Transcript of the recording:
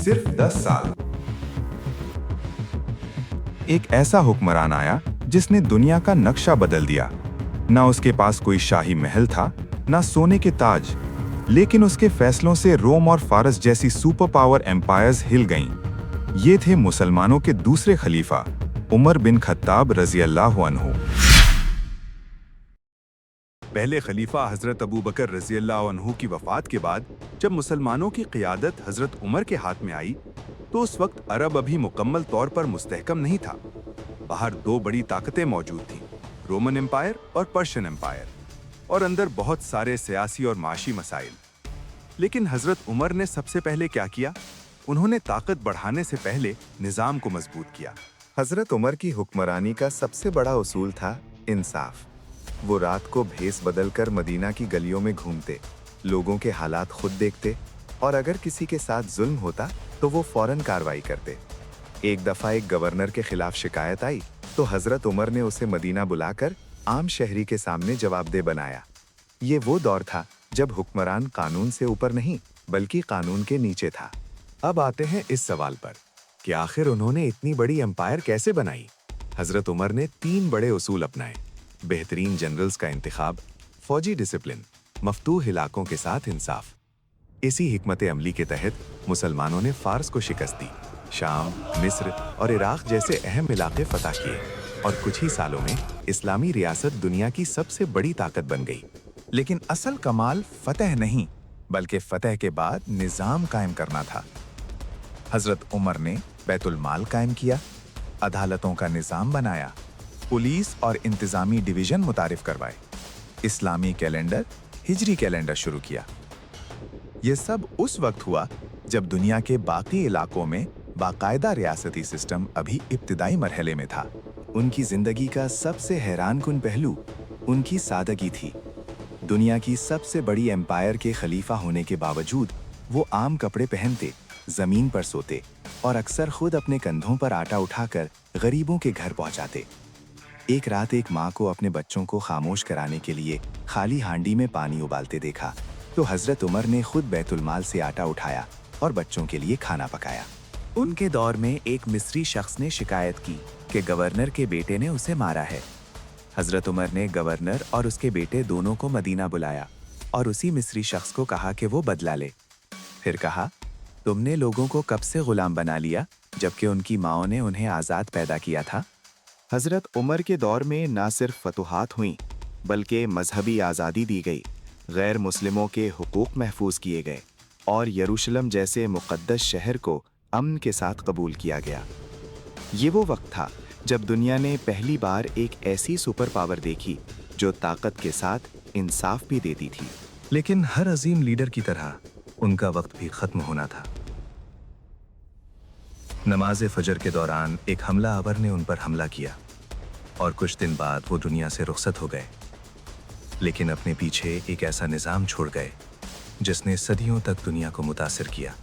सिर्फ 10 साल। एक ऐसा हुक्मरान आया जिसने दुनिया का नक्शा बदल दिया। ना उसके पास कोई शाही महल था, ना सोने के ताज, लेकिन उसके फैसलों से रोम और फारस जैसी सुपर पावर एम्पायर्स हिल गईं। ये थे मुसलमानों के दूसरे खलीफा, उमर बिन खत्ताब रज़ी अल्लाहु अन्हु। पहले खलीफा हजरत अबू बकर रज़ी अल्लाहु अन्हु की वफात के बाद जब मुसलमानों की क़ियादत हजरत उमर के हाथ में आई, तो उस वक्त अरब अभी मुकम्मल तौर पर मुस्तहकम नहीं था। बाहर दो बड़ी ताकतें मौजूद थीं, रोमन एम्पायर और पर्शियन एम्पायर, और अंदर बहुत सारे सियासी और माशी मसाइल। लेकिन हजरत उमर ने सबसे पहले क्या किया? उन्होंने ताकत बढ़ाने से पहले निज़ाम को मजबूत किया। हजरत उमर की हुक्मरानी का सबसे बड़ा उसूल था इंसाफ। वो रात को भेस बदलकर मदीना की गलियों में घूमते, लोगों के हालात खुद देखते, और अगर किसी के साथ जुल्म होता तो वो फौरन कार्रवाई करते। एक दफा एक गवर्नर के खिलाफ शिकायत आई तो हजरत उमर ने उसे मदीना बुलाकर आम शहरी के सामने जवाबदेह बनाया। ये वो दौर था जब हुक्मरान कानून से ऊपर नहीं बल्कि कानून के नीचे था। अब आते हैं इस सवाल पर कि आखिर उन्होंने इतनी बड़ी एम्पायर कैसे बनाई। हजरत उमर ने 3 बड़े उसूल अपनाए: बेहतरीन जनरल्स का इंतखाब, फौजी डिसिप्लिन, मफतूह इलाकों के साथ इंसाफ। इसी हिकमत अमली के तहत मुसलमानों ने फारस को शिकस्त दी, शाम, मिस्र और इराक जैसे अहम इलाके फतह किए, और कुछ ही सालों में इस्लामी रियासत दुनिया की सबसे बड़ी ताकत बन गई। लेकिन असल कमाल फतह नहीं, बल्कि फतह के बाद निज़ाम कायम करना था। हजरत उमर ने बैतुल माल कायम किया, अदालतों का निज़ाम बनाया, पुलिस और इंतज़ामी डिवीज़न मुतारिफ करवाए, इस्लामी कैलेंडर, हिजरी कैलेंडर शुरू किया। ये सब उस वक्त हुआ जब दुनिया के बाकी इलाकों में बाकायदा रियासती सिस्टम अभी इब्तिदाई मरहले में था। उनकी जिंदगी का सबसे हैरानकुन पहलू उनकी सादगी थी। दुनिया की सबसे बड़ी एम्पायर के खलीफा होने के बावजूद वो आम कपड़े पहनते, जमीन पर सोते, और अक्सर खुद अपने कंधों पर आटा उठाकर गरीबों के घर पहुंचाते। एक रात एक माँ को अपने बच्चों को खामोश कराने के लिए खाली हांडी में पानी उबालते देखा तो हजरत उमर ने खुद बैतुल माल से आटा उठाया और बच्चों के लिए खाना पकाया। उनके दौर में एक मिस्री शख्स ने शिकायत की कि गवर्नर के बेटे ने उसे मारा है। हजरत उमर ने गवर्नर और उसके बेटे दोनों को मदीना बुलाया और उसी मिस्री शख्स को कहा कि वो बदला ले। फिर कहा, तुमने लोगों को कब से गुलाम बना लिया जबकि उनकी माओं ने उन्हें आज़ाद पैदा किया था। हजरत उमर के दौर में ना सिर्फ फतुहात हुई बल्कि मजहबी आज़ादी दी गई, गैर मुस्लिमों के हुकूक महफूज किए गए, और यरूशलेम जैसे मुक़द्दस शहर को अमन के साथ कबूल किया गया। ये वो वक्त था जब दुनिया ने पहली बार एक ऐसी सुपर पावर देखी जो ताकत के साथ इंसाफ भी देती थी। लेकिन हर अजीम लीडर की तरह उनका वक्त भी खत्म होना था। नमाज फजर के दौरान एक हमला आवर ने उन पर हमला किया और कुछ दिन बाद वो दुनिया से रुखसत हो गए, लेकिन अपने पीछे एक ऐसा निज़ाम छोड़ गए जिसने सदियों तक दुनिया को मुतासिर किया।